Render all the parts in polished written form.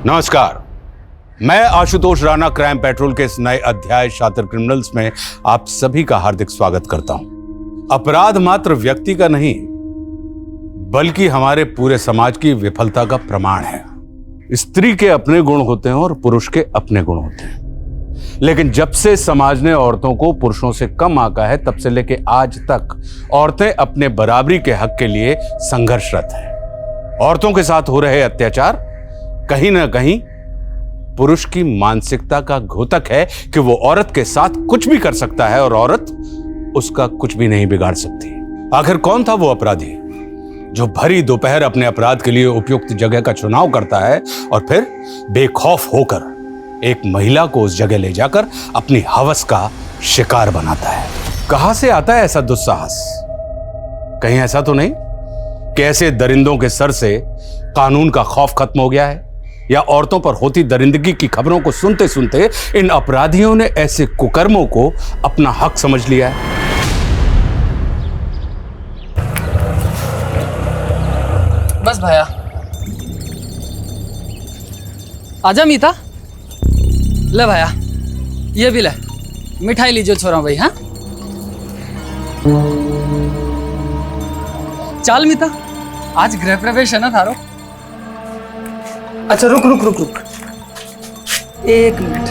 नमस्कार, मैं Ashutosh Rana crime petrol के इस नए अध्याय शातिर क्रिमिनल्स में आप सभी का हार्दिक स्वागत करता हूं। अपराध मात्र व्यक्ति का नहीं बल्कि हमारे पूरे समाज की विफलता का प्रमाण है। स्त्री के अपने गुण होते हैं और पुरुष के अपने गुण होते हैं, लेकिन जब से समाज ने औरतों को पुरुषों से कम आंका है तब से लेकर आज तक औरतें अपने बराबरी के हक के लिए संघर्षरत हैं। औरतों के साथ हो रहे अत्याचार कहीं ना कहीं पुरुष की मानसिकता का घोतक है कि वो औरत के साथ कुछ भी कर सकता है और औरत उसका कुछ भी नहीं बिगाड़ सकती। आखिर कौन था वो अपराधी जो भरी दोपहर अपने अपराध के लिए उपयुक्त जगह का चुनाव करता है और फिर बेखौफ होकर एक महिला को उस जगह ले जाकर अपनी हवस का शिकार बनाता है? कहां से आता है ऐसा दुस्साहस? कहीं ऐसा तो नहीं कि ऐसे दरिंदों के सर से कानून का खौफ खत्म हो गया है, या औरतों पर होती दरिंदगी की खबरों को सुनते सुनते इन अपराधियों ने ऐसे कुकर्मों को अपना हक समझ लिया है? बस भैया, आजा मीता। ले भैया, ये भी ले, मिठाई लीजिए छोरा भाई। हाँ चल मीता, आज गृह प्रवेश है ना थारो। अच्छा रुक रुक रुक रुक, एक मिनट,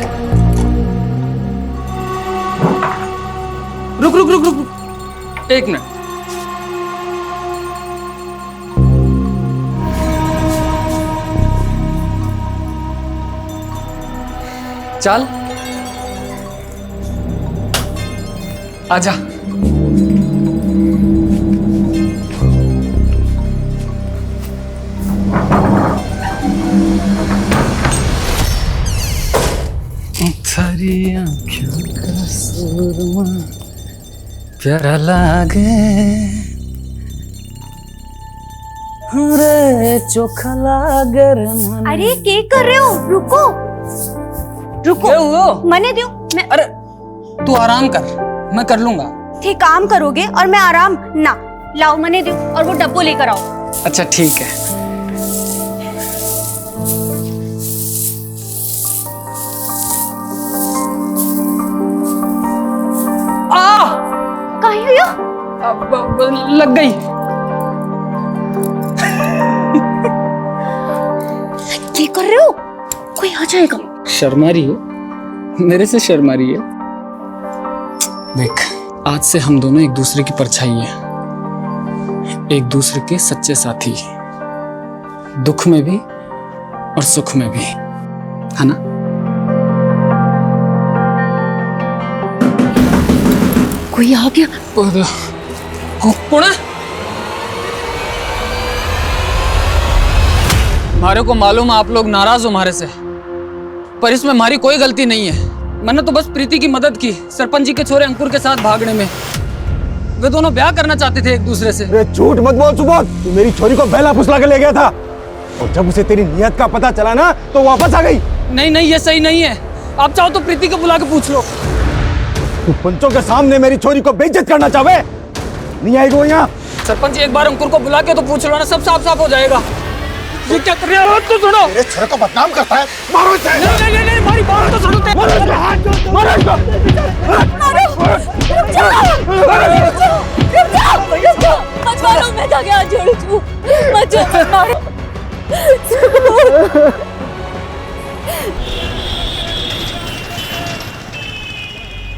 रुक रुक रुक रुक, एक मिनट। चल आजा। थारी आँखों का सुरमा प्यारा लागे, रे चोखा लागे रे मन। अरे क्या कर रहे हो? रुको रुको, मने दो। मैं अरे तू आराम कर, मैं कर लूंगा। थे काम करोगे और मैं आराम ना। लाओ मने दो और वो डब्बो लेकर आओ। अच्छा ठीक है। कहीं हुई हो? अब लग गई। क्या कर रहे हो? कोई आ जाएगा। शर्मा रही हो, मेरे से शर्मा रही है। देख, आज से हम दोनों एक दूसरे की परछाई हैं, एक दूसरे के सच्चे साथी, दुख में भी और सुख में भी, है ना? कोई आ गया। कौन है? हमारे को मालूम है आप लोग नाराज हो हमारे से, पर इसमें हमारी कोई गलती नहीं है। मैंने तो बस प्रीति की मदद की सरपंच जी के छोरे अंकुर के साथ भागने में। वे दोनों ब्याह करना चाहते थे एक दूसरे से। अरे झूठ मत बोल सुबोध, तू मेरी छोरी को बहला फुसला के ले गया था और जब उसे तेरी नियत का पता चला ना तो वापस आ गई। नहीं नहीं, ये सही नहीं है। आप चाहो तो प्रीति को बुला के पूछ लो। तू पंचों के सामने मेरी छोरी को बेइज्जत करना चाहे? नहीं आएगी वो यहाँ। सरपंच जी, एक बार अंकुर को बुला के तो पूछ लो ना, सब साफ साफ हो जाएगा। ये क्या कर रहे हो? तो सुनो, मेरे छोरे को बदनाम करता है। मारो इसे। नहीं नहीं नहीं, हमारी बात तो सुनो। मारो इसको, हाथ जोड़, मारो इसको। रुक जाओ, मत मारो, मैं जाके हाथ जोड़ू। मत मारो।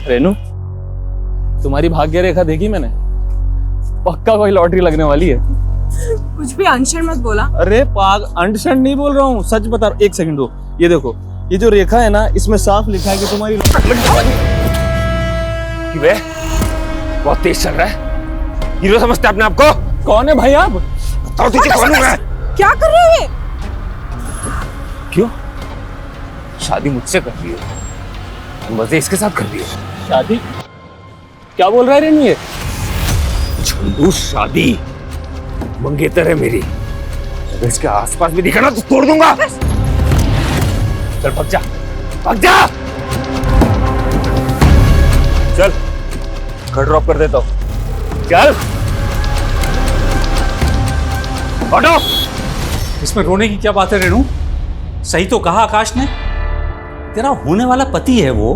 रेनू, तुम्हारी भाग्य रेखा देखी मैंने, पक्का कोई लॉटरी लगने वाली है। कुछ भी अनशन मत बोला। अरे पाग, अंडरस्टैंड नहीं बोल रहा हूँ, सच बता। एक सेकंड दो, ये देखो, ये जो रेखा है ना, इसमें साफ लिखा है कि तुम्हारी बहुत तेज चल रहा है। हीरो समझते अपने आप को? कौन है भाई आप? बताओ तुझे कौन हूं मैं? क्या कर रहे हो ये? क्यों? शादी मुझसे कर रही हो, मजे इसके साथ कर रही हो। शादी? क्या बोल रहा है रेनू ये? झुंडू शादी मंगेतर है मेरी, अगर इसके आसपास भी दिखा ना तो तोड़ दूंगा। चल भाग जा, भाग जा। चल घर ड्रॉप कर देता हूं। चल हटो। इसमें रोने की क्या बात है रेनू? सही तो कहा आकाश ने, तेरा होने वाला पति है वो।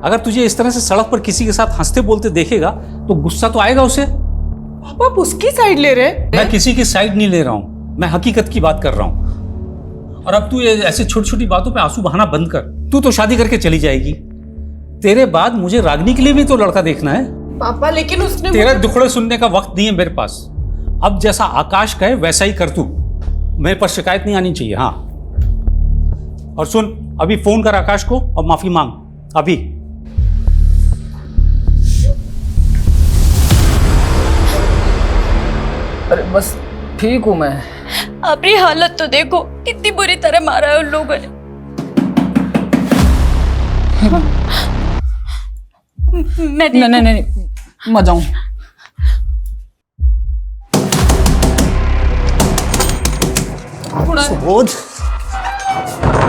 अगर तुझे इस तरह से सड़क पर किसी के साथ हंसते बोलते देखेगा तो गुस्सा तो आएगा उसे। पापा आप उसकी साइड ले रहे? मैं किसी की साइड नहीं ले रहा हूं, मैं हकीकत की बात कर रहा हूं। और अब तू ये ऐसे छोटी छोटी बातों पे आंसू बहाना बंद कर। तू तो शादी करके चली जाएगी, तेरे बाद मुझे रागनी के लिए भी तो लड़का देखना है। पापा लेकिन उसने तेरा दुखड़े सुनने का वक्त नहीं है मेरे पास। अब जैसा आकाश कहे वैसा ही कर तू, मेरे पर शिकायत नहीं आनी चाहिए। हाँ, और सुन, अभी फोन कर आकाश को और माफी मांग अभी। अरे बस ठीक हूँ मैं। अपनी हालत तो देखो, कितनी बुरी तरह मारा है उन लोगों ने। मैं नहीं नहीं नहीं, मत जाऊं। सुबोध,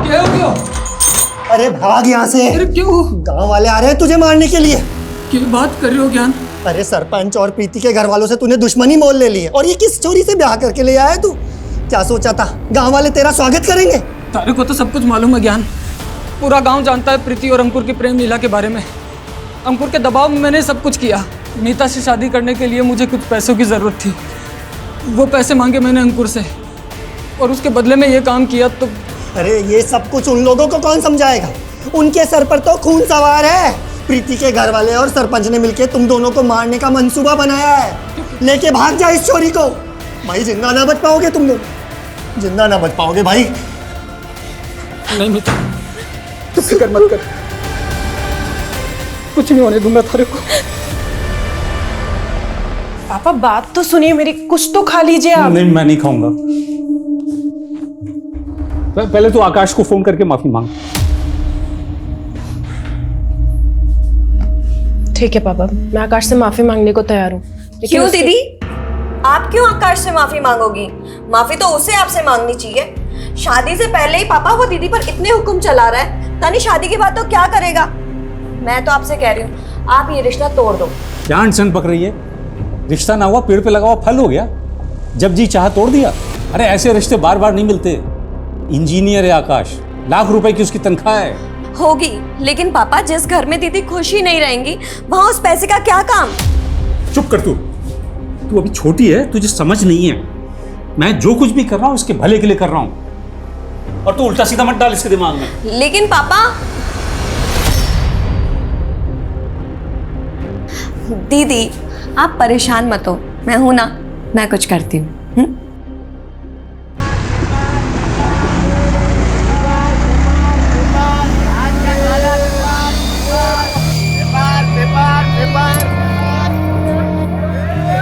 क्या हो गया? अरे भाग यहाँ से। अरे क्यों? गांव वाले आ रहे हैं तुझे मारने के लिए। क्या बात कर रहे हो ज्ञान? अरे सरपंच और प्रीति के घर वालों से तूने दुश्मनी मोल ले ली है, और ये किस चोरी से ब्याह करके ले आया तू? क्या सोचा था गांव वाले तेरा स्वागत करेंगे? तारे को तो सब कुछ मालूम है ज्ञान। पूरा गांव जानता है प्रीति और अंकुर की प्रेम लीला के बारे में। अंकुर के दबाव में मैंने सब कुछ किया। नीता से शादी करने के लिए मुझे कुछ पैसों की ज़रूरत थी, वो पैसे मांगे मैंने अंकुर से, और उसके बदले में ये काम किया। तो अरे ये सब कुछ उन लोगों को कौन समझाएगा? उनके सर पर तो खून सवार है। प्रीति के घर वाले और सरपंच ने मिलकर तुम दोनों को मारने का मंसूबा बनाया है। लेके भाग जा इस चोरी को। भाई जिंदा ना बच पाओगे तुम लोग, जिंदा ना बच पाओगे भाई। नहीं मित्र, तू फिक्र मत कर, कुछ नहीं होने दूंगा तारे को। पापा बात तो सुनिए मेरी, कुछ तो खा लीजिए आप। नहीं, मैं नहीं खाऊंगा। पहले तो आकाश को फोन करके माफी मांग। ठीक है पापा, मैं आकाश से माफी मांगने को तैयार हूँ। क्यों दीदी, आप क्यों आकाश से माफी मांगोगी? माफी तो उसे आपसे मांगनी चाहिए। शादी से पहले ही पापा वो दीदी पर इतने हुक्म चला रहा है, तानी शादी के बाद तो क्या करेगा? मैं तो आपसे कह रही हूँ, आप ये रिश्ता तोड़ दो। क्या अनशन पक रही है? रिश्ता ना हुआ, पेड़ पे लगा हुआ फल हो गया। जब जी चाह तोड़ दिया। अरे ऐसे रिश्ते बार बार नहीं मिलते। इंजीनियर है आकाश, लाख रुपए की उसकी तनख्वाह है। होगी, लेकिन पापा जिस घर में दीदी खुश ही नहीं रहेंगी वहां उस पैसे का क्या काम? चुप कर तू अभी छोटी है, तुझे समझ नहीं है। मैं जो कुछ भी कर रहा हूँ इसके भले के लिए कर रहा हूँ, और तू उल्टा सीधा मत डाल इसके दिमाग में। लेकिन पापा, दीदी आप परेशान मत हो, मैं हूं ना, मैं कुछ करती हूँ।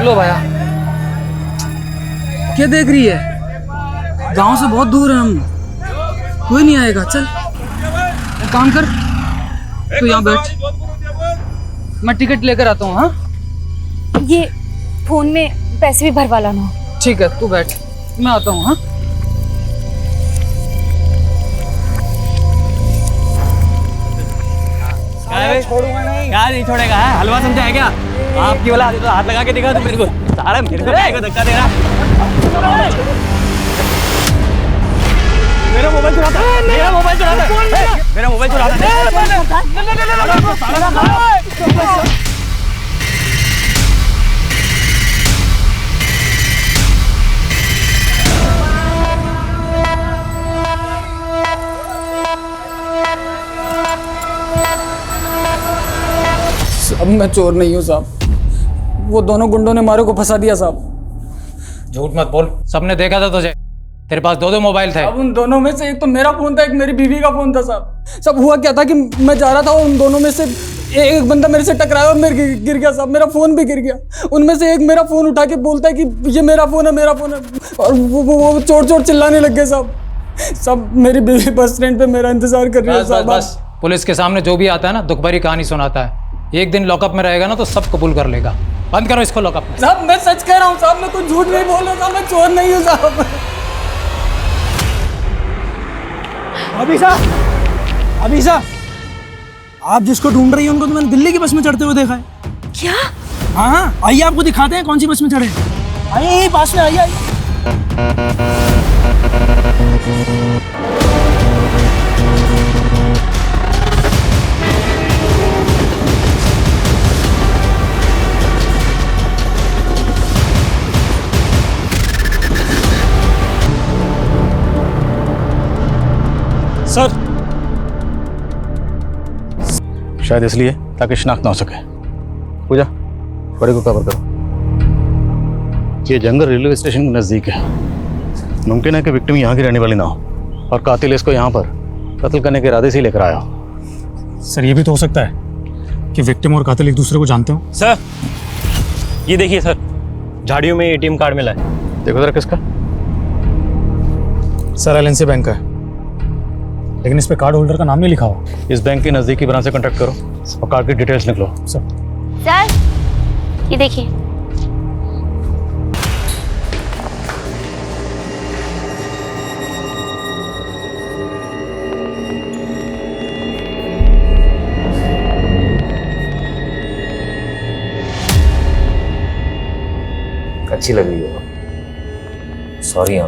लो भैया, क्या देख रही है? गांव से बहुत दूर है हम, कोई नहीं आएगा। चल एक काम कर, तू यहाँ बैठ, मैं टिकट लेकर आता हूँ। हाँ, ये फोन में पैसे भी भरवा लाना। ठीक है, तू बैठ, मैं आता हूँ। हाँ, छोड़ूंगा नहीं। क्या नहीं छोड़ेगा है? हलवा समझा है क्या? आपकी वाला हाथ लगा के दिखा तो मेरे को, सारा मेरे को धक्का दे रहा। मेरा मोबाइल चुराता है, मेरा मोबाइल चुराता है, मेरा मोबाइल चुराता है। अब मैं चोर नहीं हूँ साहब, वो दोनों गुंडों ने मारे को फंसा दिया साहब। झूठ मत बोल, सबने देखा था तुझे, तेरे पास दो मोबाइल थे। अब उन दोनों में से एक तो मेरा फोन था, एक मेरी बीवी का फोन था साहब। सब हुआ क्या था कि मैं जा रहा था और उन दोनों में से एक बंदा मेरे से टकराया और मेरे गिर गया साहब, मेरा फोन भी गिर गया। उनमें से एक मेरा फोन उठा के बोलता है कि ये मेरा फोन है, मेरा फोन है, और वो चोर चोर चिल्लाने लग गए साहब। सब मेरी बीवी बस स्टैंड पे मेरा इंतजार कर रही है साहब। बस पुलिस के सामने जो भी आता है ना, दुख भरी कहानी सुनाता है। एक दिन लॉकअप में रहेगा ना तो सब कबूल कर लेगा। बंद करो इसको लॉकअप में। साहब मैं सच कह रहा हूँ साहब, मैं कुछ झूठ नहीं बोल रहा साहब, मैं चोर नहीं हूँ साहब। अभी साहब, आप जिसको ढूंढ रही हैं उनको तो मैंने दिल्ली की बस में चढ़ते हुए देखा है। क्या? हाँ, आइए आपको दिखाते हैं कौन सी बस में चढ़े। आइए पास में आइए। सर शायद इसलिए ताकि शिनाख्त ना हो सके। पूजा, बड़े को कवर करो। ये जंगल रेलवे स्टेशन के नज़दीक है। मुमकिन है कि विक्टिम यहाँ की रहने वाली ना हो और कातिल इसको यहाँ पर कत्ल करने के इरादे से ही लेकर आया हो। सर ये भी तो हो सकता है कि विक्टिम और कातिल एक दूसरे को जानते हो। सर ये देखिए सर, झाड़ियों में एटीएम कार्ड मिला है। देखो जरा किसका। सर एलएनसी बैंक का है, लेकिन इस पे कार्ड होल्डर का नाम नहीं लिखा हुआ। इस बैंक की नज़दीकी ब्रांच से कॉन्टैक्ट करो और कार्ड की डिटेल्स निकलो। सर ये देखिए। अच्छी लग रही हो। सॉरी हाँ,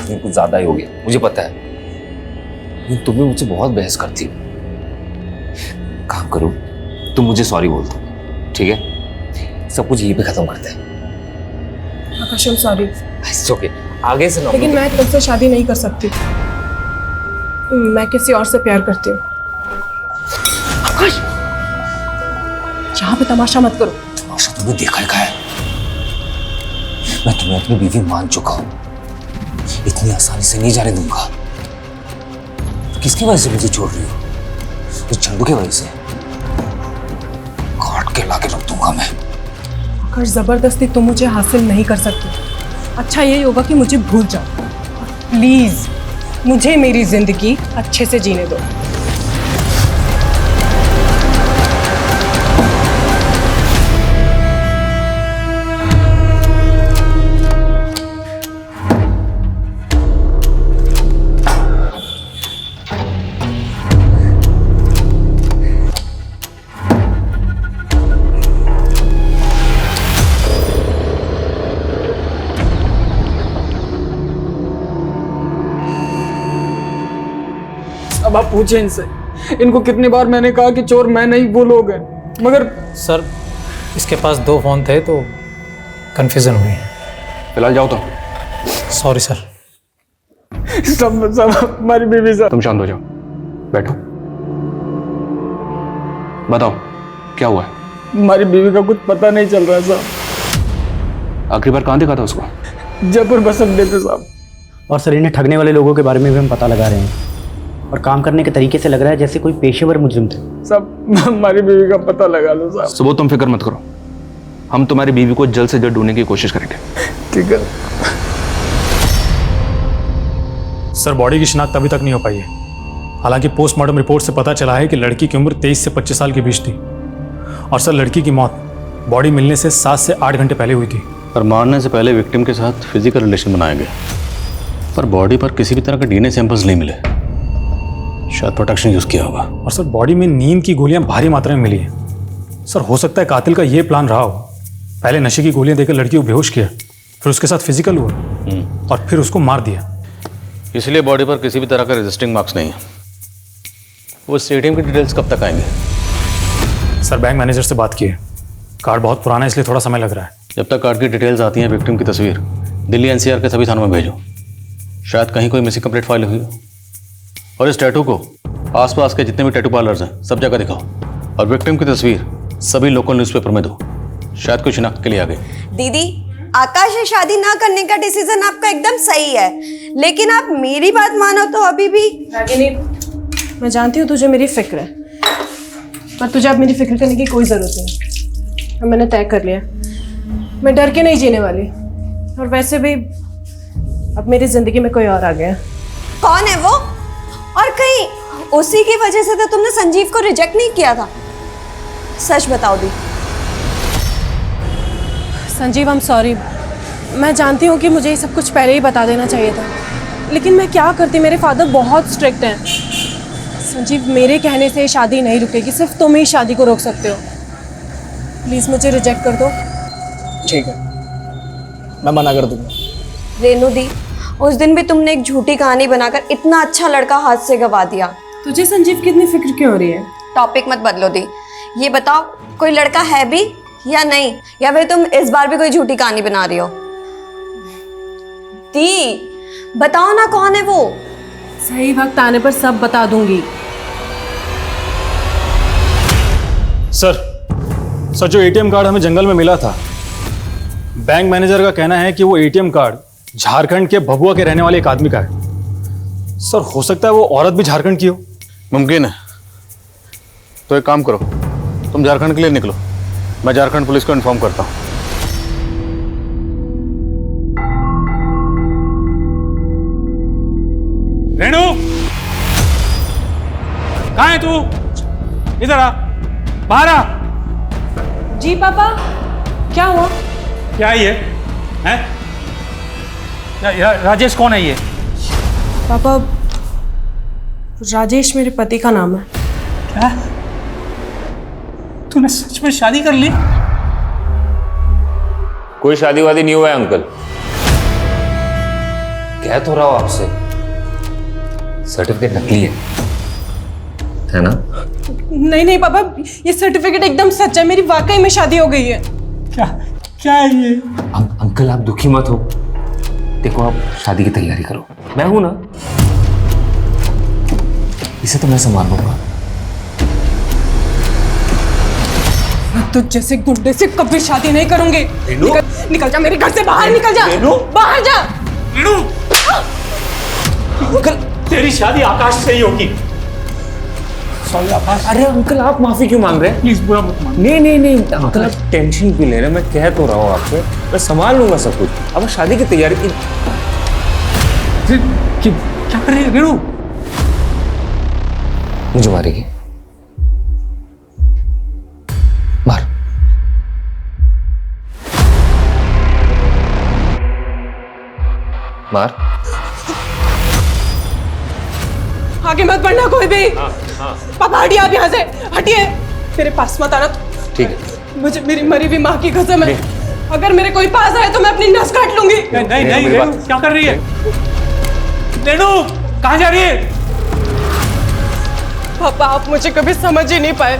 ये कुछ ज्यादा ही हो गया, मुझे पता है। लेकिन तुम भी मुझसे बहुत बहस करती हो। काम करो, तुम मुझे सॉरी बोल दो, ठीक है? सब कुछ यहीं पे खत्म करते हैं। आकाश I'm sorry। It's okay, आगे से ना। लेकिन मैं तुमसे शादी नहीं कर सकती। मैं किसी और से प्यार करती हूँ। आकाश, यहाँ पे तमाशा मत करो। तमाशा तुमने देखा ही है। मैं तुम्हें अपनी बीवी मान चुका हूं, इतनी आसानी से नहीं जाने दूंगा। किसकी वजह से मुझे छोड़ रही हो? इस चंदू की वजह से। काट के लाके रख दूंगा मैं। आकाश जबरदस्ती तुम मुझे हासिल नहीं कर सकते। अच्छा यही होगा कि मुझे भूल जाओ। प्लीज मुझे मेरी जिंदगी अच्छे से जीने दो। अब आप पूछे इनसे, इनको कितनी बार मैंने कहा कि चोर मैं नहीं वो लोग हैं, मगर सर इसके पास 2 फोन थे तो कंफ्यूजन हुई। फिलहाल जाओ तो। Sorry sir. सब हमारी बीवी सर। तुम शांत हो जाओ, बैठो। बताओ क्या हुआ है? हमारी बीवी का कुछ पता नहीं चल रहा है साहब। आखिरी बार कहाँ देखा था उसको? जयपुर बस अड्डे पे साहब। और सर इन्हें ठगने वाले लोगों के बारे में भी हम पता लगा रहे हैं और काम करने के तरीके से लग रहा है जैसे कोई पेशेवर मुजरिम थे। सब हमारी बीवी का पता लगा लो साहब। सुबह तुम फिक्र मत करो, हम तुम्हारी बीवी को जल्द से जल्द ढूंढने की कोशिश करेंगे। ठीक है सर। बॉडी की शिनाख्त अभी तक नहीं हो पाई है। हालांकि पोस्टमार्टम रिपोर्ट से पता चला है कि लड़की की उम्र 23 से 25 साल के बीच थी। और सर लड़की की मौत बॉडी मिलने से 7 से 8 घंटे पहले हुई थी। और मारने से पहले विक्टिम के साथ फिजिकल रिलेशन बनाया गया, पर बॉडी पर किसी भी तरह के डीएनए सैंपल्स नहीं मिले। शायद प्रोटेक्शन यूज किया होगा। और सर बॉडी में नींद की गोलियां भारी मात्रा में मिली है। सर हो सकता है कातिल का यह प्लान रहा हो, पहले नशे की गोलियां देकर लड़की को बेहोश किया, फिर उसके साथ फिजिकल हुआ और फिर उसको मार दिया। इसलिए बॉडी पर किसी भी तरह का रजिस्टिंग मार्क्स नहीं है। वो स्टेडियम की डिटेल्स कब तक आएंगे? सर बैंक मैनेजर से बात की है, कार्ड बहुत पुराना है इसलिए थोड़ा समय लग रहा है। जब तक कार्ड की डिटेल्स आती हैं, विक्टिम की तस्वीर दिल्ली एनसीआर के सभी थानों में भेजो। शायद कहीं कोई मिसिंग कंप्लेंट फाइल हुई हो। और इस टैटू को आसपास के जितने भी टैटू पार्लर्स हैं सब जगह दिखाओ। और विक्टिम की तस्वीर सभी लोकल न्यूज़पेपर में दो। शायद कोई शिनाख्त के लिए आ गई। दीदी, आकाश से शादी ना करने का डिसीजन आपका एकदम सही है, लेकिन आप मेरी बात मानो तो अभी भी। रागिनी, मैं जानती हूँ तुझे मेरी फिक्र है, पर तुझे अब मेरी फिक्र करने की कोई जरूरत नहीं। अब मैंने तय कर लिया, मैं डर के नहीं जीने वाली। और वैसे भी अब मेरी जिंदगी में कोई और आ गया। कौन है वो? और कहीं उसी की वजह से तो तुमने संजीव को रिजेक्ट नहीं किया था? सच बताओ दी। Sanjeev I am sorry. मैं जानती हूँ कि मुझे ये सब कुछ पहले ही बता देना चाहिए था, लेकिन मैं क्या करती, मेरे फादर बहुत स्ट्रिक्ट हैं। संजीव, मेरे कहने से शादी नहीं रुकेगी, सिर्फ तुम ही शादी को रोक सकते हो। प्लीज़ मुझे रिजेक्ट कर दो। ठीक है, मैं मना कर दूंगा। रेनू दी, उस दिन भी तुमने एक झूठी कहानी बनाकर इतना अच्छा लड़का हाथ से गवा दिया। तुझे संजीव की इतनी फिक्र क्यों हो रही है? टॉपिक मत बदलो दी। ये बताओ कोई लड़का है भी या नहीं, या फिर तुम इस बार भी कोई झूठी कहानी बना रही हो? दी बताओ ना, कौन है वो? सही वक्त आने पर सब बता दूंगी। सर जो एटीएम कार्ड हमें जंगल में मिला था, बैंक मैनेजर का कहना है कि वो एटीएम कार्ड झारखंड के भभुआ के रहने वाले एक आदमी का है। सर हो सकता है वो औरत भी झारखंड की हो। मुमकिन है। तो एक काम करो, तुम झारखंड के लिए निकलो, मैं झारखंड पुलिस को इन्फॉर्म करता हूँ। रेणु, कहाँ है तू? इधर आ, बाहर आ। जी पापा, क्या हुआ? क्या है ये? हैं? राजेश कौन है ये? पापा, राजेश मेरे पति का नाम है। क्या? तूने सच में शादी कर ली? कोई शादी वादी नहीं हुआ है अंकल। कह तो रहा हूं आपसे, सर्टिफिकेट नकली है ना? नहीं पापा, ये सर्टिफिकेट एकदम सच है। मेरी वाकई में शादी हो गई है। क्या है ये? अंकल आप दुखी मत हो, देखो आप शादी की तैयारी करो, मैं हूं ना, इसे तो मैं संभाल लूंगा। तो जैसे गुंडे से कभी शादी नहीं करूंगी। निकल जा मेरे घर से, बाहर निकल जा, बाहर जा। अंकल, तेरी शादी आकाश से ही होगी। सॉरी आकाश। अरे अंकल आप माफी क्यों मांग रहे हैं? प्लीज बुरा मत मान। नहीं अंकल आप टेंशन क्यों ले रहे हैं? मैं कह तो रहा हूँ आपसे, मैं संभाल लूंगा सब कुछ। अब शादी की तैयारी की क्या कर रहे हैं रेणु? मुझे मारेगी? मार। मार। आगे मत बढ़ना कोई भी। पापा हटिए आप यहाँ से, हटिए, मेरे पास मत आना। ठीक है। मुझे मेरी मरी हुई माँ की कसम है, अगर मेरे कोई पास आए तो मैं अपनी नस काट लूंगी। नहीं रेणु, क्या कर रही है? रेणु, कहाँ जा रही है? पापा आप मुझे कभी समझ ही नहीं पाए।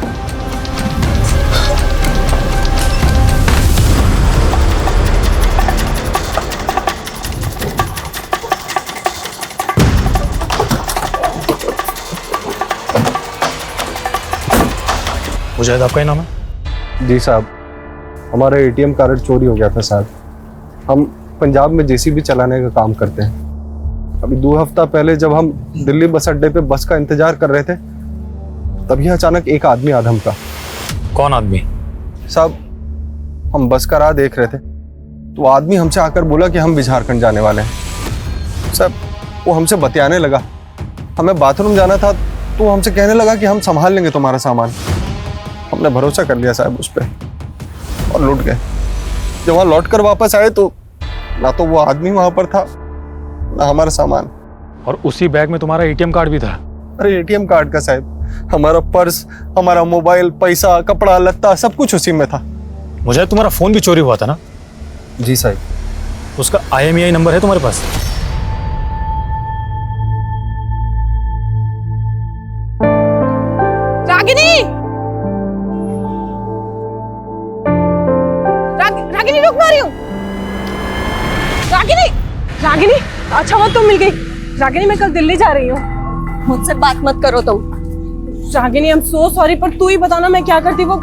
मुजाहिद आपका ही नाम है? जी साहब, हमारा एटीएम कार्ड चोरी हो गया था साहब। हम पंजाब में जेसीबी चलाने का काम करते हैं। अभी 2 हफ्ता पहले जब हम दिल्ली बस अड्डे पे बस का इंतजार कर रहे थे, तभी अचानक एक आदमी आधम का। कौन आदमी? साहब हम बस का राह देख रहे थे, तो आदमी हमसे आकर बोला कि हम भी झारखंड जाने वाले हैं। साहब वो हमसे बतियाने लगा, हमें बाथरूम जाना था, तो हमसे कहने लगा कि हम संभाल लेंगे तुम्हारा सामान। हमने भरोसा कर लिया साहब उस पर और लौट गए। जब वहाँ लौट कर वापस आए तो ना तो वो आदमी वहां पर था, ना हमारा सामान। और उसी बैग में तुम्हारा एटीएम कार्ड भी था? अरे एटीएम कार्ड का साहब, हमारा पर्स, हमारा मोबाइल, पैसा, कपड़ा लत्ता सब कुछ उसी में था। मुझे तुम्हारा फोन भी चोरी हुआ था ना? जी साहब। उसका IMEI नंबर है तुम्हारे पास? रागिनी, रागिनी रुक, मारी हूँ। रागिनी, अच्छा वो तुम मिल गई। रागिनी मैं कल दिल्ली जा रही हूँ। मुझसे बात मत करो तुम। Ragini I am so sorry, पर तू ही बताना मैं क्या करती। वो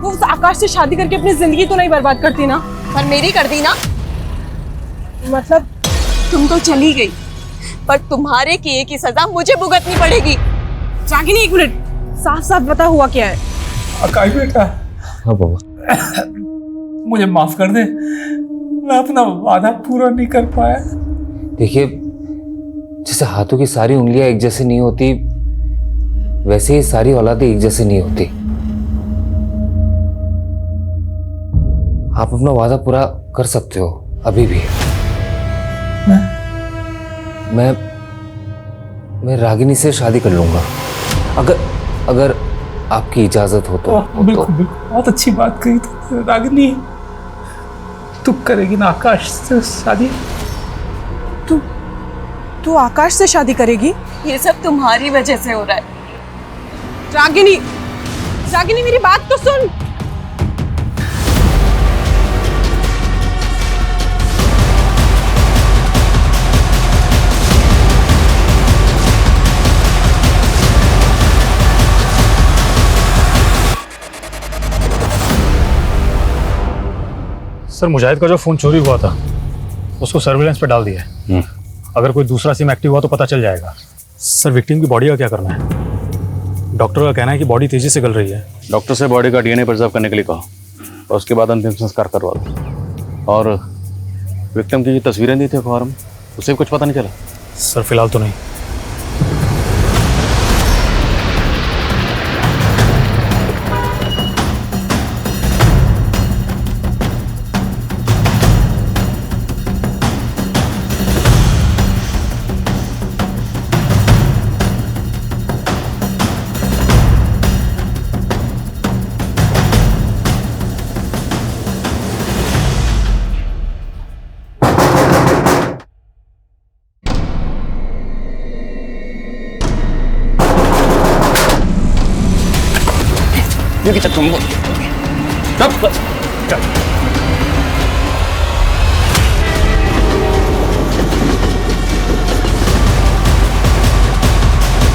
उस आकाश से शादी करके अपनी जिंदगी तो नहीं बर्बाद करती ना? पर मेरी कर दी ना। मतलब तुम तो चली गई, पर तुम्हारे किए की सजा मुझे भुगतनी पड़ेगी। रागिनी एक मिनट, साफ साफ बता हुआ क्या है? आकाश बेटा, हाँ बाबा, मुझे माफ कर दे, मैं अपना वादा पूरा नहीं कर पाया। देखिए जैसे हाथों की सारी उंगलियां एक जैसे नहीं होती, वैसे ही सारी औलादें एक जैसे नहीं होती। आप अपना वादा पूरा कर सकते हो अभी भी। मैं रागिनी से शादी कर लूंगा, अगर आपकी इजाजत हो तो। बिल्कुल, बहुत अच्छी बात कही तो। रागिनी, तू करेगी ना आकाश से शादी? तू आकाश से शादी करेगी? ये सब तुम्हारी वजह से हो रहा है। रागिनी मेरी बात तो सुन। सर मुजाहिद का जो फ़ोन चोरी हुआ था उसको सर्विलेंस पे डाल दिया है। अगर कोई दूसरा सिम एक्टिव हुआ तो पता चल जाएगा। सर विक्टिम की बॉडी का क्या करना है? डॉक्टर का कहना है कि बॉडी तेजी से गल रही है। डॉक्टर से बॉडी का डीएनए प्रिजर्व करने के लिए कहा और उसके बाद अंतिम संस्कार करवा दो। और विक्टिम की तस्वीरें दी थी अखबार में, उसे भी कुछ पता नहीं चला? सर फिलहाल तो नहीं। 여기 자 정보.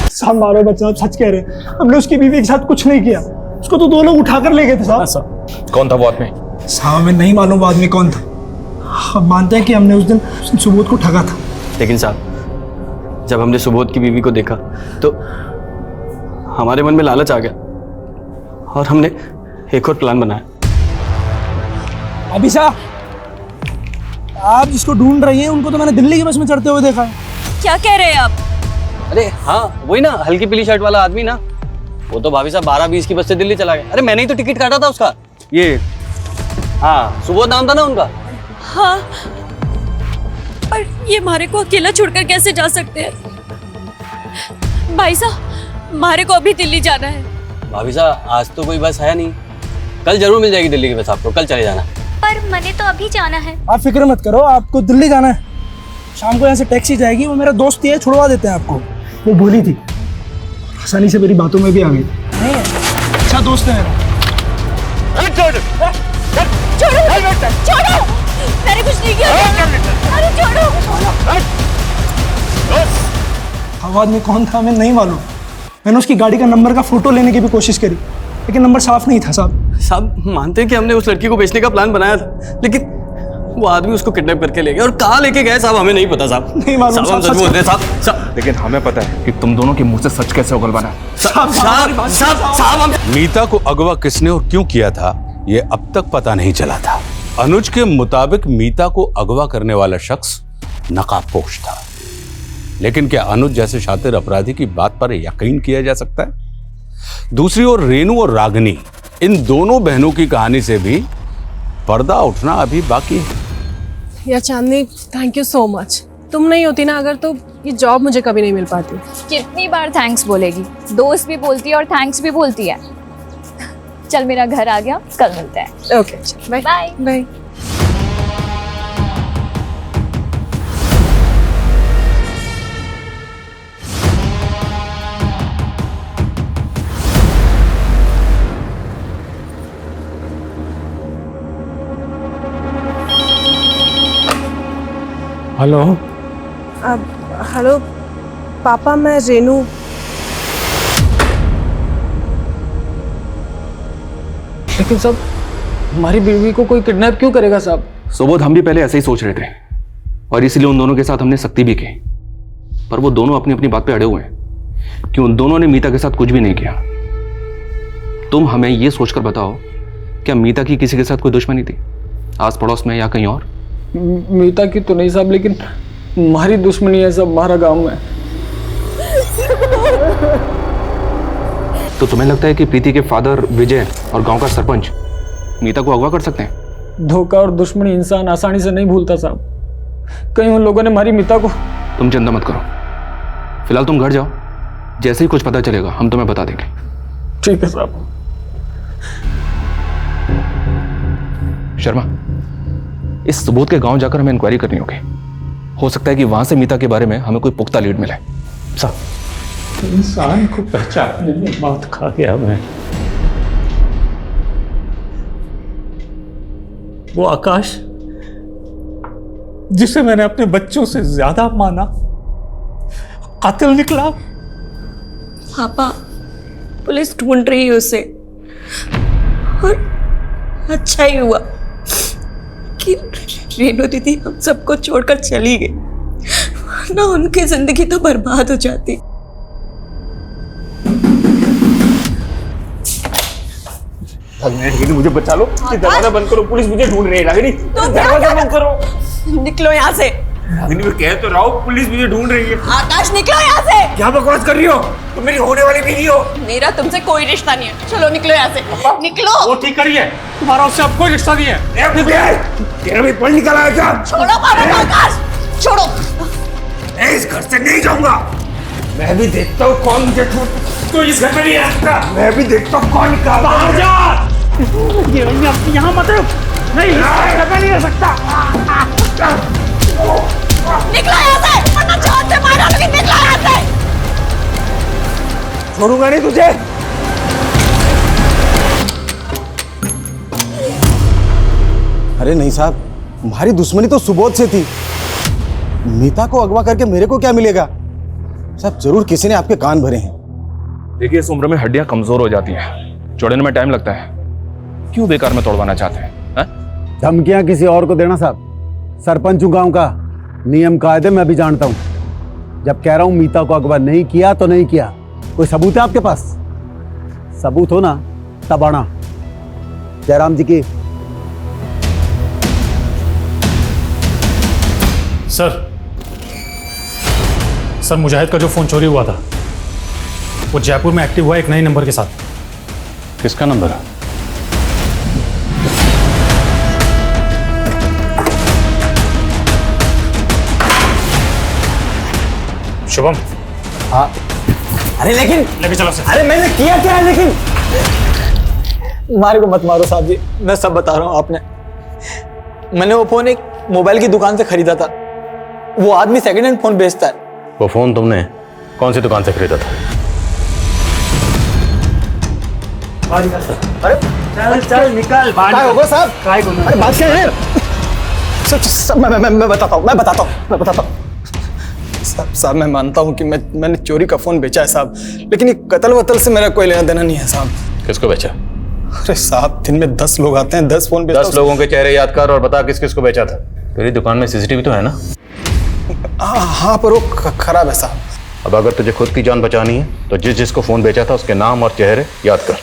साहब मारो बच्चा, आप सच कह रहे हैं। हमने उसकी बीवी के साथ कुछ नहीं किया, उसको तो 2 लोग उठाकर ले गए थे साहब। कौन था वो आदमी? साहब हमें नहीं मालूम वो आदमी कौन था। हम मानते हैं कि हमने उस दिन सुबोध को ठगा था। लेकिन साहब जब हमने सुबोध की बीवी को देखा तो हमारे मन में लालच आ गया और हमने एक और प्लान बनाया। अभी साहब आप जिसको ढूंढ रही हैं उनको तो मैंने दिल्ली की बस में चढ़ते हुए देखा है। क्या कह रहे हैं आप? अरे हाँ वही ना, हल्की पीली शर्ट वाला आदमी ना, वो तो भाभी साहब 12:20 की बस से दिल्ली चला गया। अरे मैंने ही तो टिकट काटा था उसका। ये हाँ सुबोध नाम था ना उनका। हाँ पर ये मारे को अकेला छोड़कर कैसे जा सकते हैं? भाई साहब मारे को अभी दिल्ली जाना है। भाभी साहब आज तो कोई बस है नहीं, कल जरूर मिल जाएगी दिल्ली की बस आपको, कल चले जाना। पर मैंने तो अभी जाना है। आप फिक्र मत करो, आपको दिल्ली जाना है। शाम को यहाँ से टैक्सी जाएगी, वो मेरा दोस्त ही है, छुड़वा देते हैं आपको। वो बोली थी, आसानी से मेरी बातों में भी आ गई। नहीं अच्छा दोस्त है मेरा। छोड़ो, छोड़ो, मैंने कुछ नहीं किया। अरे छोड़ो। आवाज में कौन था हमें नहीं मालूम। मैंने उसकी गाड़ी का नंबर का फोटो लेने की भी कोशिश करी, लेकिन नंबर साफ नहीं था साहब। साहब मानते हैं कि हमने उस लड़की को बेचने का प्लान बनाया था, लेकिन वो आदमी उसको किडनैप करके ले गया। और कहाँ लेके गए साहब हमें नहीं पता साहब। नहीं मालूम साहब, हम सच बोलते हैं साहब। लेकिन हमें पता है कि तुम दोनों के मुंह से सच कैसे उगलवाना है। साहब मीता को अगवा किसने और क्यों किया था ये अब तक पता नहीं चला था। अनुज के मुताबिक मीता को अगवा करने वाला शख्स नकाबपोश था, लेकिन क्या अनुज जैसे शातिर अपराधी की बात पर यकीन किया जा सकता है? दूसरी ओर रेनू और रागिनी, इन दोनों बहनों की कहानी से भी पर्दा उठना अभी बाकी है। या चांदनी थैंक यू सो मच। तुम नहीं होती ना अगर तो ये जॉब मुझे कभी नहीं मिल पाती। कितनी बार थैंक्स बोलेगी? दोस्त भी बोलती है और थैंक्स भी बोलती है। चल मेरा घर आ गया, कल मिलते हैं। Okay bye bye bye. Hello. अब हेलो पापा, मैं रेनू। लेकिन साहब हमारी बीवी को कोई किडनैप क्यों करेगा साहब? सुबोध हम भी पहले ऐसे ही सोच रहे थे और इसीलिए उन दोनों के साथ हमने सख्ती भी की, पर वो दोनों अपनी अपनी बात पे अड़े हुए हैं कि उन दोनों ने मीता के साथ कुछ भी नहीं किया। तुम हमें ये सोचकर बताओ, क्या मीता की किसी के साथ कोई दुश्मनी थी, आस पड़ोस में या कहीं और? मीता की तो नहीं साहब, लेकिन हमारी दुश्मनी है सब हमारा गांव में। तो तुम्हें लगता है कि प्रीति के फादर विजय और गांव का सरपंच मीता को अगवा कर सकते हैं? धोखा और दुश्मनी इंसान आसानी से नहीं भूलता साहब। कहीं उन लोगों ने हमारी मीता को। तुम चिंता मत करो, फिलहाल तुम घर जाओ, जैसे ही कुछ पता चलेगा हम तुम्हें बता देंगे। ठीक है साहब। शर्मा, इस सुबोध के गांव जाकर हमें इंक्वायरी करनी होगी। हो सकता है कि वहां से मीता के बारे में हमें कोई पुख्ता लीड मिले। साहब इंसान को पहचानने में बात खा गया मैं। वो आकाश जिसे मैंने अपने बच्चों से ज्यादा माना, कातिल निकला। पापा पुलिस ढूंढ रही है उसे, और अच्छा ही हुआ लेकिन रेणु दीदी हम सबको छोड़कर चली गई, ना उनकी जिंदगी तो बर्बाद हो जाती। मुझे बचा लो, दरवाजा बंद करो, पुलिस मुझे ढूंढ रही है। रागिनी दरवाजा बंद करो। निकलो यहाँ से। रागिनी मैं कह तो रहा हूँ, पुलिस मुझे ढूंढ रही है। आकाश निकलो यहाँ से। क्या बकवास कर रही हो? तुम मेरी होने वाली बीवी हो। मेरा तुमसे कोई रिश्ता नहीं है, चलो निकलो यहाँ से। निकलो। वो ठीक करिए, तुम्हारा उससे अब कोई रिश्ता नहीं है। तेरा भी पढ़ निकल आया क्या? छोड़ो पापा को आकाश, छोड़ो। मैं इस घर से नहीं जाऊंगा। मैं भी देखता हूँ कौन मुझे तो इस घर में नहीं रखता। मैं भी देखता हूँ कौन निकालता है। बाहर जा। यहाँ मत रुक। नहीं, इस घर में नहीं रह सकता। निकलो यहाँ से, वरना जान से मार डालूंगी। निकलो यहाँ से। छोड़ूंगा नहीं तुझे। अरे नहीं साहब, हमारी दुश्मनी तो सुबोध से थी। मीता को अगवा करके मेरे को क्या मिलेगा? साहब जरूर किसी ने आपके कान भरे हैं। देखिए इस उम्र में हड्डियां कमजोर हो जाती हैं, जोड़ने में टाइम लगता है। क्यों बेकार में तोड़वाना चाहते हैं? धमकियां किसी और को देना साहब, सरपंच हूं गांव का, नियम कायदे मैं भी जानता हूं। जब कह रहा हूं मीता को अगवा नहीं किया तो नहीं किया। कोई सबूत है आपके पास? सबूत हो ना तब आना। जयराम जी की। सर मुजाहिद का जो फोन चोरी हुआ था वो जयपुर में एक्टिव हुआ एक नए नंबर के साथ। किसका नंबर है? शुभम। हाँ। अरे लेकिन लेके चलो सर। अरे मैंने किया क्या है? लेकिन मारे को मत मारो साहब जी, मैं सब बता रहा हूँ। आपने मैंने वो फोन एक मोबाइल की दुकान से खरीदा था। वो आदमी सेकंड हैंड फोन बेचता है। वो फोन तुमने कौन सी दुकान से खरीदा था? अरे चल निकल। क्या होगा साहब? अरे बात क्या है? सब मैं बताता हूँ। साहब मैं मानता हूँ कि मैंने चोरी का फोन बेचा है साहब, लेकिन ये कत्ल वतल से मेरा कोई लेना देना नहीं है साहब। किसको बेचा? अरे साहब दिन में 10 लोग आते हैं, 10 फोन बेचा। 10 लोगों के चेहरे याद कर और बता किस किस को बेचा था। तेरी दुकान में सीसीटीवी तो है ना? हाँ पर वो खराब है साहब। अब अगर तुझे खुद की जान बचानी है तो जिसको फोन बेचा था उसके नाम और चेहरे याद कर।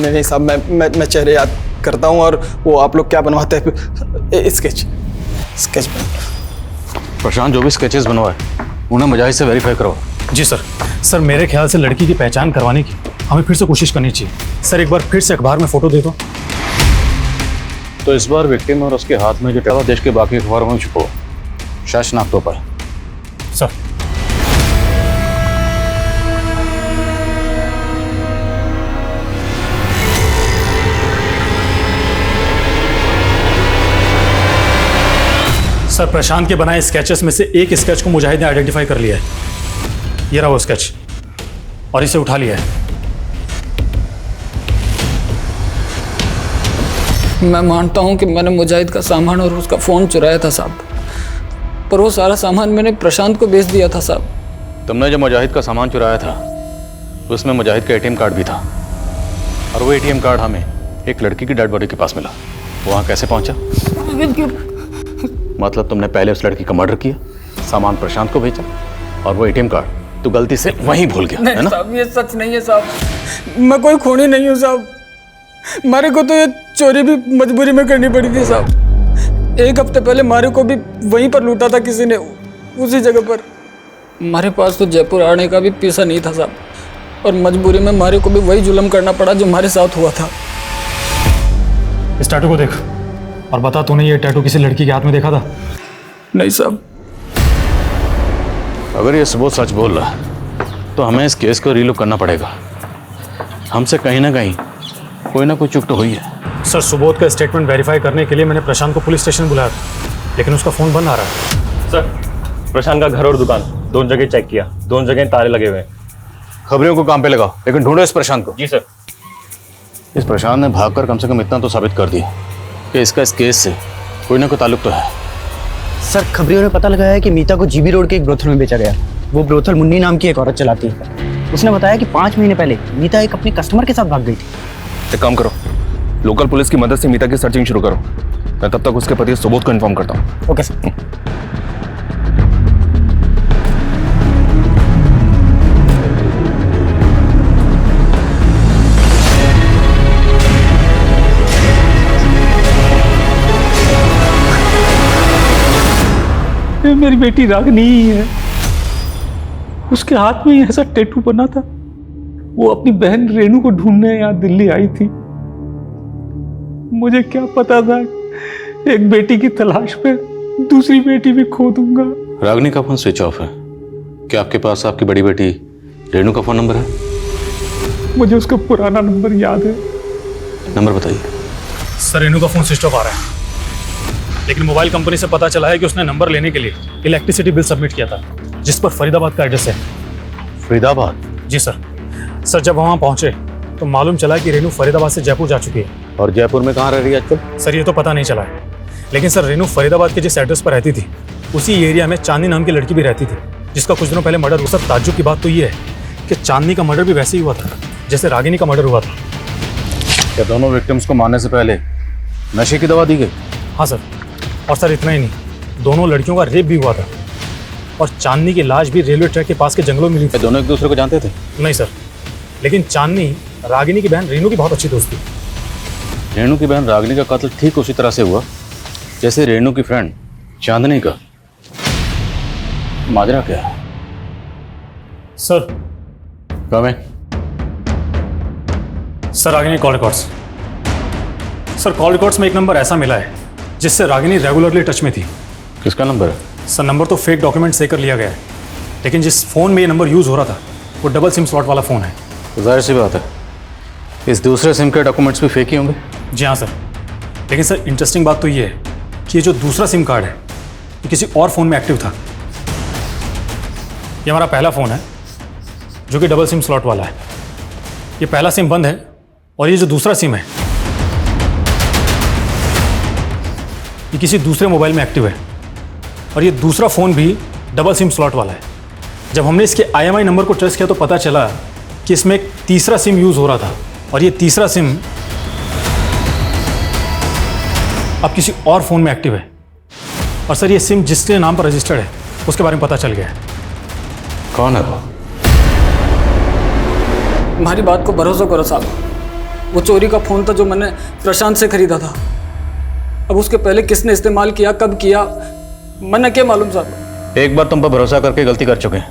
नहीं साहब, मैं चेहरे याद करता हूँ। और वो आप लोग क्या बनवाते हैं? स्केच प्रशांत जो भी स्केचेस बनवाए उन्हें मुजाहिद से वेरीफाई करो। जी सर मेरे ख्याल से लड़की की पहचान करवाने की हमें फिर से कोशिश करनी चाहिए। सर एक बार फिर से अखबार में फोटो दे दो। तो इस बार विक्टिम और उसके हाथ में जो टैवा देश के बाकी अखबारों में छुपो शाशनाख्तों पर। सर सर प्रशांत के बनाए स्केचेस में से एक स्केच को मुजाहिद ने आइडेंटिफाई कर लिया है। ये रहा वो स्केच और इसे उठा लिया है। मैं मानता हूं कि मैंने मुजाहिद का सामान और उसका फ़ोन चुराया था साहब, पर वो सारा सामान मैंने प्रशांत को बेच दिया था साहब। तुमने जो मुजाहिद का सामान चुराया था उसमें मुजाहिद का एटीएम कार्ड भी था और वो एटीएम कार्ड हमें एक लड़की की डेड बॉडी के पास मिला। वहाँ कैसे पहुँचा? मतलब तुमने पहले उस लड़की का मर्डर किया, सामान प्रशांत को भेजा और वो एटीएम कार्ड तू गलती से वहीं भूल गया, है ना? साहब ये सच नहीं है साहब, मैं कोई खूनी नहीं हूँ साहब। मारे को तो ये चोरी भी मजबूरी में करनी पड़ी थी साहब। एक हफ्ते पहले मारे को भी वहीं पर लूटा था किसी ने, उसी जगह पर। हमारे पास तो जयपुर आने का भी पैसा नहीं था साहब, और मजबूरी में मारे को भी वही जुल्म करना पड़ा जो हमारे साथ हुआ था। इस टैटू को देख और बता, तूने ये टैटू किसी लड़की के हाथ में देखा था? नहीं साहब। अगर ये सबूत सच बोल रहा तो हमें इस केस को रीलुक करना पड़ेगा। हमसे कहीं ना कहीं कोई ना कोई चूक तो हुई है। सर सुबोध का स्टेटमेंट वेरीफाई करने के लिए मैंने प्रशांत को पुलिस स्टेशन बुलाया था, लेकिन उसका फ़ोन बंद आ रहा है। सर प्रशांत का घर और दुकान दोनों जगह चेक किया, दोनों जगह ताले लगे हुए हैं। खबरियों को काम पे लगाओ, लेकिन ढूंढो इस प्रशांत को। जी सर। इस प्रशांत ने भागकर कम से कम इतना तो साबित कर दिया कि इसका इस केस से कोई ना कोई ताल्लुक तो है। सर खबरियों ने पता लगाया है कि मीता को जीबी रोड के एक ब्रोथल में बेचा गया। वो ब्रोथल मुन्नी नाम की एक औरत चलाती है। उसने बताया कि 5 महीने पहले मीता एक अपने कस्टमर के साथ भाग गई थी। एक काम करो, लोकल पुलिस की मदद से मीता की सर्चिंग शुरू करो। मैं तब तक उसके पति सुबोध को इन्फॉर्म करता हूँ। Okay sir. मेरी बेटी रागिनी ही है। उसके हाथ में ही ऐसा टैटू बना था। वो अपनी बहन रेनू को ढूंढने यहाँ दिल्ली आई थी। मुझे क्या पता था एक बेटी की तलाश में दूसरी बेटी भी खो दूंगा। रागिनी का फोन स्विच ऑफ है। क्या आपके पास आपकी बड़ी बेटी रेनू का फोन नंबर है? मुझे उसका पुराना नंबर याद है। नंबर बताइए। सर रेनू का फोन स्विच ऑफ आ रहा है, लेकिन मोबाइल कंपनी से पता चला है कि उसने नंबर लेने के लिए इलेक्ट्रिसिटी बिल सबमिट किया था, जिस पर फरीदाबाद का एड्रेस है। फरीदाबाद? जी सर। सर जब वहाँ पहुंचे तो मालूम चला कि रेनू फरीदाबाद से जयपुर जा चुकी है। और जयपुर में कहाँ रह रही है आजकल? सर ये तो पता नहीं चला है, लेकिन सर रेनू फरीदाबाद के जिस एड्रेस पर रहती थी उसी एरिया में चांदनी नाम की लड़की भी रहती थी, जिसका कुछ दिनों पहले मर्डर हुआ। सर ताज्जुब की बात तो ये है कि चांदनी का मर्डर भी वैसे ही हुआ था जैसे रागिनी का मर्डर हुआ था। क्या दोनों विक्टिम्स को मारने से पहले नशे की दवा दी गई? हाँ सर। और सर इतना ही नहीं, दोनों लड़कियों का रेप भी हुआ था और चांदनी की लाश भी रेलवे ट्रैक के पास के जंगलों में मिली थी। दोनों एक दूसरे को जानते थे? नहीं सर, लेकिन चांदनी रागिनी की बहन रेनू की बहुत अच्छी दोस्त थी। रेनू की बहन रागिनी का कत्ल ठीक उसी तरह से हुआ जैसे रेनू की फ्रेंड चांदनी का। माजरा क्या है? सर कम है sir Ragini call records. Sir call records में एक नंबर ऐसा मिला है जिससे रागिनी रेगुलरली टच में थी। किसका नंबर है? सर नंबर तो फेक डॉक्यूमेंट से कर लिया गया है, लेकिन जिस फ़ोन में ये नंबर यूज़ हो रहा था वो डबल सिम स्लॉट वाला फ़ोन है। तो जाहिर सी बात है इस दूसरे सिम के डॉक्यूमेंट्स भी फेक ही होंगे। जी हाँ सर, लेकिन सर इंटरेस्टिंग बात तो ये है कि ये जो दूसरा सिम कार्ड है ये किसी और फ़ोन में एक्टिव था। ये हमारा पहला फ़ोन है जो कि डबल सिम स्लॉट वाला है। ये पहला सिम बंद है और ये जो दूसरा सिम है ये किसी दूसरे मोबाइल में एक्टिव है और ये दूसरा फ़ोन भी डबल सिम स्लॉट वाला है। जब हमने इसके IMI नंबर को ट्रेस किया तो पता चला कि इसमें एक तीसरा सिम यूज़ हो रहा था और ये तीसरा सिम अब किसी और फ़ोन में एक्टिव है। और सर ये सिम जिसके नाम पर रजिस्टर्ड है उसके बारे में पता चल गया है। कौन है वो? हमारी बात को भरोसा करो साहब, वो चोरी का फ़ोन था जो मैंने प्रशांत से खरीदा था। अब उसके पहले किसने इस्तेमाल किया, कब किया, मैंने क्या मालूम साहब। एक बार तुम पर भरोसा करके गलती कर चुके हैं,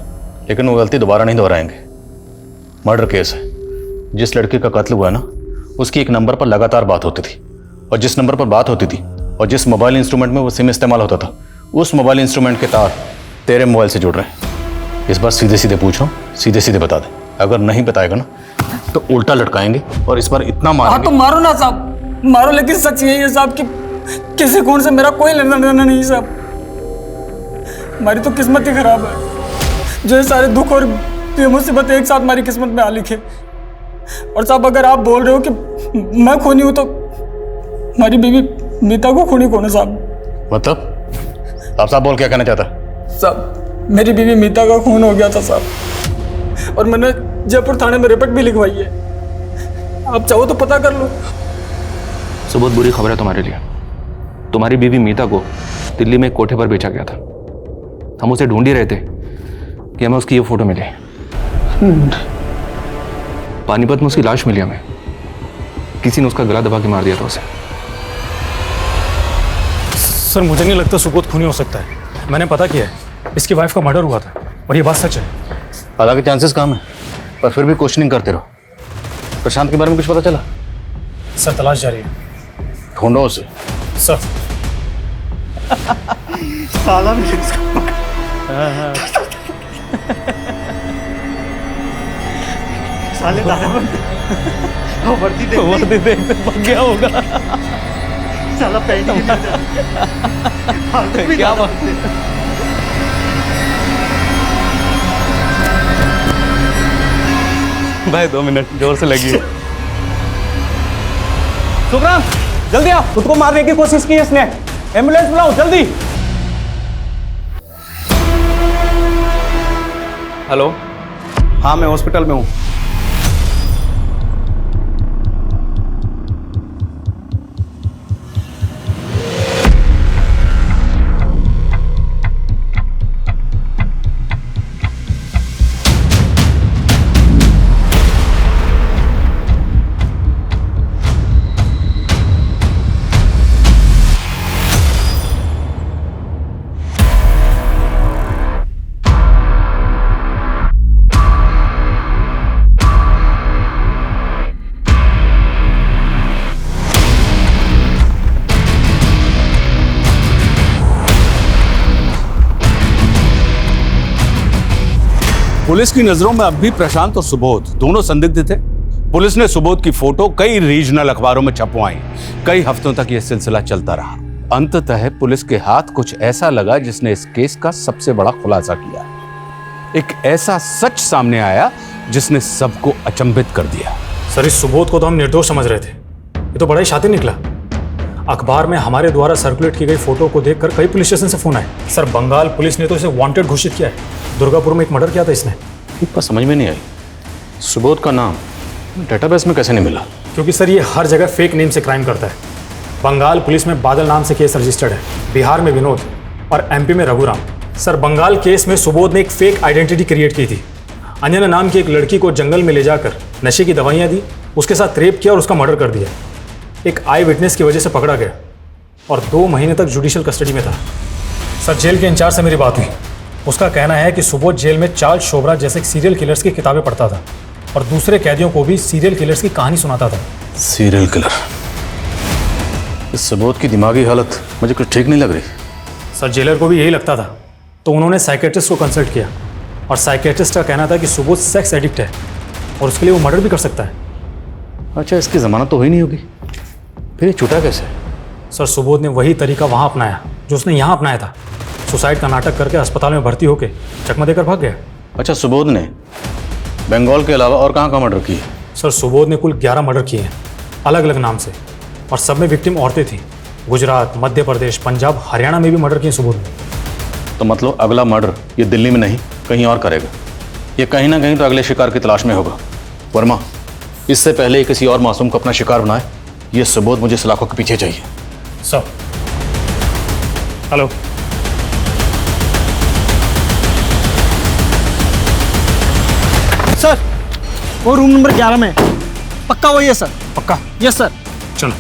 लेकिन वो गलती दोबारा नहीं दोहराएंगे। मर्डर केस है। जिस लड़की का कत्ल हुआ ना उसकी एक नंबर पर लगातार बात होती थी और जिस नंबर पर बात होती थी और जिस मोबाइल इंस्ट्रूमेंट में वो सिम इस्तेमाल होता था उस मोबाइल इंस्ट्रूमेंट के तार तेरे मोबाइल से जुड़ रहे हैं। इस बार सीधे सीधे पूछ रहा हूँ, सीधे सीधे बता दे। अगर नहीं बताएगा ना तो उल्टा लटकाएंगे और इस बार इतना मारेंगे। हाँ तो मारो ना साहब, मारो, लेकिन सच यही है साहब कि किसी खून से मेरा कोई लेना देना नहीं साहब। हमारी तो किस्मत ही खराब है जो ये सारे दुख और ये मुसीबत एक साथ हमारी किस्मत में आ लिखे। और साहब अगर आप बोल रहे हो कि मैं खूनी हूं तो हमारी बीवी मीता को खूनी कौन है साहब? मतलब आप साहब बोल क्या कहना चाहता? साहब मेरी बीवी मीता का खून हो गया था साहब और मैंने जयपुर थाने में रिपोर्ट भी लिखवाई है। आप चाहो तो पता कर लो। सुबोध बुरी खबर है तुम्हारे लिए। तुम्हारी बीवी मीता को दिल्ली में एक कोठे पर बेचा गया था। हम उसे ढूंढ ही रहे थे कि हमें उसकी ये फोटो मिली। पानीपत में उसकी लाश मिली हमें। किसी ने उसका गला दबा के मार दिया था उसे। सर मुझे नहीं लगता सुबोध खूनी हो सकता है। मैंने पता किया है, इसकी वाइफ का मर्डर हुआ था और ये बात सच है। हालांकि चांसेस कम है पर फिर भी क्वेश्चनिंग करते रहो। प्रशांत के बारे में कुछ पता चला? सर तलाश जारी है। ढूंढो उसे। सर साला भी साले वर्दी देखते पक गया होगा। साला पेंटिंग क्या बात। भाई 2 मिनट जोर से लगी। सुखराम जल्दी आओ, खुद को मारने की कोशिश की इसने। एम्बुलेंस बुलाओ जल्दी। हेलो, हाँ मैं हॉस्पिटल में हूँ। पुलिस की नजरों में अब भी प्रशांत और सुबोध दोनों संदिग्ध थे। पुलिस ने सुबोध की फोटो कई रीजनल अखबारों में छपवाई। कई हफ्तों तक यह सिलसिला चलता रहा। अंततः पुलिस के हाथ कुछ ऐसा लगा जिसने इस केस का सबसे बड़ा खुलासा किया। एक ऐसा सच सामने आया जिसने सबको अचंभित कर दिया। सर, इस सुबोध को तो हम निर्दोष समझ रहे थे, ये तो बड़ा ही शातिर निकला। अखबार में हमारे द्वारा सर्कुलेट की गई फोटो को देखकर कई पुलिस स्टेशन से फोन आए। सर, बंगाल पुलिस ने तो इसे वांटेड घोषित किया है। दुर्गापुर में एक मर्डर किया था इसने। पर समझ में नहीं आई, सुबोध का नाम डेटाबेस में कैसे नहीं मिला? क्योंकि सर ये हर जगह फेक नेम से क्राइम करता है। बंगाल पुलिस में बादल नाम से केस रजिस्टर्ड है, बिहार में विनोद और एमपी में रघुराम। सर, बंगाल केस में सुबोध ने एक फेक आइडेंटिटी क्रिएट की थी। अंजना नाम की एक लड़की को जंगल में ले जाकर नशे की दवाइयाँ दी, उसके साथ रेप किया और उसका मर्डर कर दिया। एक आई विटनेस की वजह से पकड़ा गया और 2 महीने तक जुडिशियल कस्टडी में था। सर, जेल के इंचार्ज से मेरी बात हुई। उसका कहना है कि सुबोध जेल में चार्ल्स शोभरा जैसे सीरियल किलर्स की किताबें पढ़ता था और दूसरे कैदियों को भी सीरियल किलर्स की कहानी सुनाता था। Serial killer? इस सुबोध की दिमागी हालत मुझे कुछ ठीक नहीं लग रही। सर, जेलर को भी यही लगता था, तो उन्होंने साइकेट्रिस्ट को कंसल्ट किया और साइकेट्रिस्ट का कहना था कि सुबोध सेक्स एडिक्ट है और उसके लिए वो मर्डर भी कर सकता है। अच्छा, इसकी जमानत तो हुई नहीं होगी, फिर ये छूटा कैसे? सर, सुबोध ने वही तरीका वहाँ अपनाया जो उसने यहाँ अपनाया था। सुसाइड का नाटक करके अस्पताल में भर्ती होकर चकमा देकर भाग गया। अच्छा, सुबोध ने बंगाल के अलावा और कहाँ मर्डर किए? सर, सुबोध ने कुल 11 मर्डर किए हैं, अलग अलग नाम से, और सब में विक्टिम औरतें थीं। गुजरात, मध्य प्रदेश, पंजाब, हरियाणा में भी मर्डर किए सुबोध ने। तो मतलब अगला मर्डर ये दिल्ली में नहीं कहीं और करेगा। ये कहीं ना कहीं तो अगले शिकार की तलाश में होगा। वर्मा, इससे पहले ही किसी और मासूम को अपना शिकार बनाए, ये सुबोध मुझे सलाखों के पीछे चाहिए। सर, हेलो सर, वो रूम नंबर 11 में पक्का वही है सर? पक्का? Yes sir. चलो।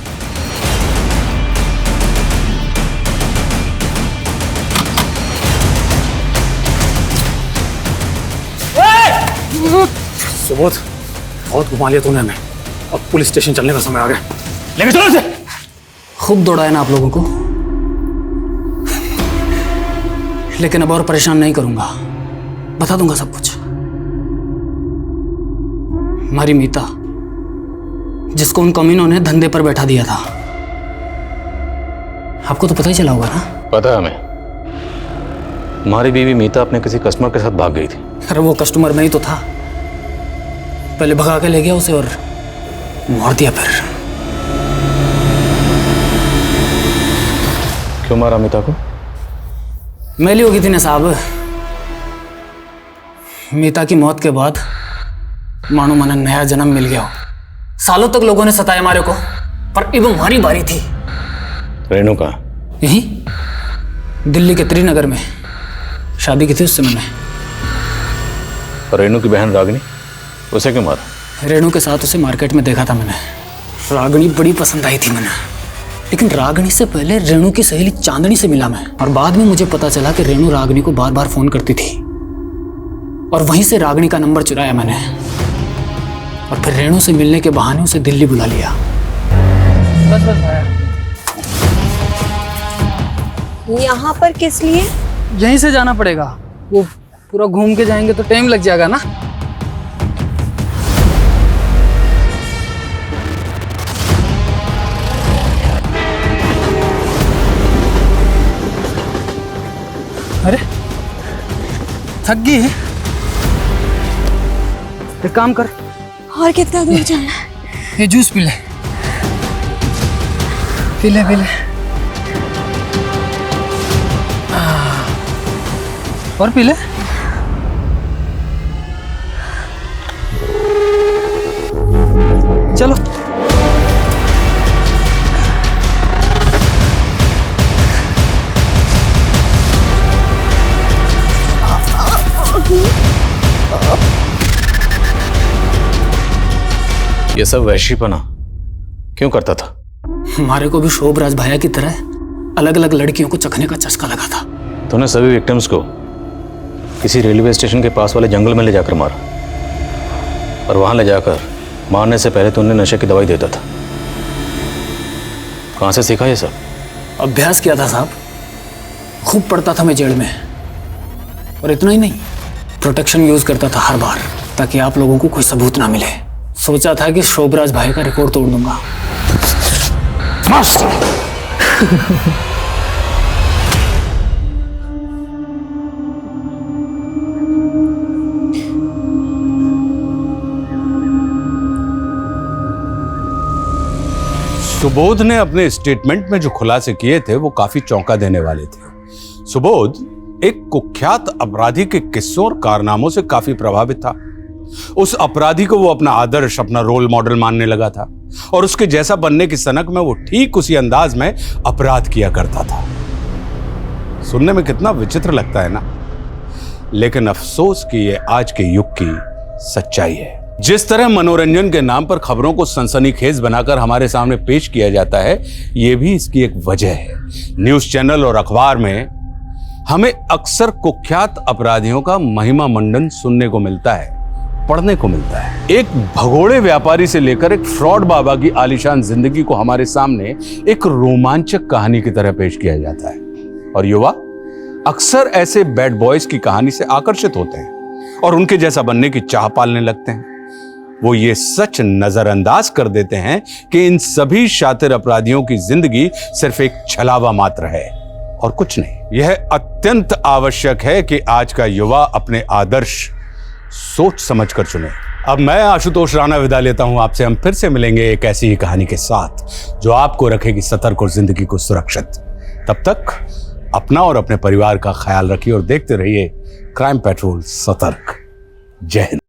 सुबोध, बहुत घुमा लिया तूने हमें। अब पुलिस स्टेशन चलने का समय आ गया। लेके चलो इसे। खूब दौड़ाया ना आप लोगों को, लेकिन अब और परेशान नहीं करूंगा। बता दूंगा सब कुछ। हमारी मीता, जिसको उन कमीनों ने धंधे पर बैठा दिया था, आपको तो पता ही चला होगा ना? पता है हमें। हमारी बीवी मीता अपने किसी कस्टमर के साथ भाग गई थी। अरे वो कस्टमर नहीं तो था, पहले भगा के ले गया उसे और मार दिया। फिर क्यों मारा मीता को? मैली हो गई थी ना साहब। मीता की मौत के बाद मानो मन नया जन्म मिल गया हो। सालों तक लोगों ने सताया मारे को, पर अब हमारी बारी थी। रेणु कहाँ? यहीं दिल्ली के त्रिनगर में शादी की थी उससे मैंने। और रेणु की बहन रागिनी, उसे क्यों मारा? रेणु के साथ उसे मार्केट में देखा था मैंने। रागिनी बड़ी पसंद आई थी मैंने, लेकिन रागिनी से पहले रेणु की सहेली चांदनी से मिला मैं। और बाद में मुझे पता चला कि रेणु रागिनी को बार बार फोन करती थी और वहीं से रागिनी का नंबर चुराया मैंने और फिर रेणु से मिलने के बहाने उसे दिल्ली बुला लिया। बस बस भाया। यहाँ पर किस लिए? यहीं से जाना पड़ेगा, वो पूरा घूम के जाएंगे तो टाइम लग जाएगा ना। अरे थक गई है, एक काम कर। और कितना दूर जाना है? ये जूस पी ले, पी ले, पी ले। और पी ले। चलो ये सब वैश्यपना क्यों करता था? हमारे को भी शोभराज भैया की तरह अलग अलग लड़कियों को चखने का चस्का लगा था। तूने सभी विक्टिम्स को किसी रेलवे स्टेशन के पास वाले जंगल में ले जाकर मारा और वहां ले जाकर मारने से पहले तूने नशे की दवाई देता था। कहां से सीखा ये सब? अभ्यास किया था साहब, खूब पढ़ता था मैं जेल में। और इतना ही नहीं, प्रोटेक्शन यूज करता था हर बार, ताकि आप लोगों को कोई सबूत ना मिले। सोचा था कि शोभराज भाई का रिकॉर्ड तोड़ दूंगा। सुबोध ने अपने स्टेटमेंट में जो खुलासे किए थे वो काफी चौंका देने वाले थे। सुबोध एक कुख्यात अपराधी के किस्सों और कारनामों से काफी प्रभावित था। उस अपराधी को वो अपना आदर्श, अपना रोल मॉडल मानने लगा था और उसके जैसा बनने की सनक में वो ठीक उसी अंदाज में अपराध किया करता था। सुनने में कितना विचित्र लगता है ना, लेकिन अफसोस कि ये आज के युग की सच्चाई है। जिस तरह मनोरंजन के नाम पर खबरों को सनसनीखेज बनाकर हमारे सामने पेश किया जाता है, ये भी इसकी एक वजह है। न्यूज चैनल और अखबार में हमें अक्सर कुख्यात अपराधियों का महिमा मंडन सुनने को मिलता है, पढ़ने को मिलता है। एक भगोड़े व्यापारी से लेकर एक फ्रॉड बाबा की आलीशान जिंदगी को हमारे सामने एक रोमांचक कहानी की तरह पेश किया जाता है और युवा अक्सर ऐसे बैड बॉयज की कहानी से आकर्षित होते हैं और उनके जैसा बनने की चाह पालने लगते हैं। वो ये सच नजरअंदाज कर देते हैं कि इन सभी शातिर अपराधियों की जिंदगी सिर्फ एक छलावा मात्र है और कुछ नहीं। यह अत्यंत आवश्यक है कि आज का युवा अपने आदर्श सोच समझकर चुने। अब मैं आशुतोष राणा विदा लेता हूं आपसे। हम फिर से मिलेंगे एक ऐसी ही कहानी के साथ जो आपको रखेगी सतर्क और जिंदगी को सुरक्षित। तब तक अपना और अपने परिवार का ख्याल रखिए और देखते रहिए क्राइम पेट्रोल सतर्क। जय हिंद।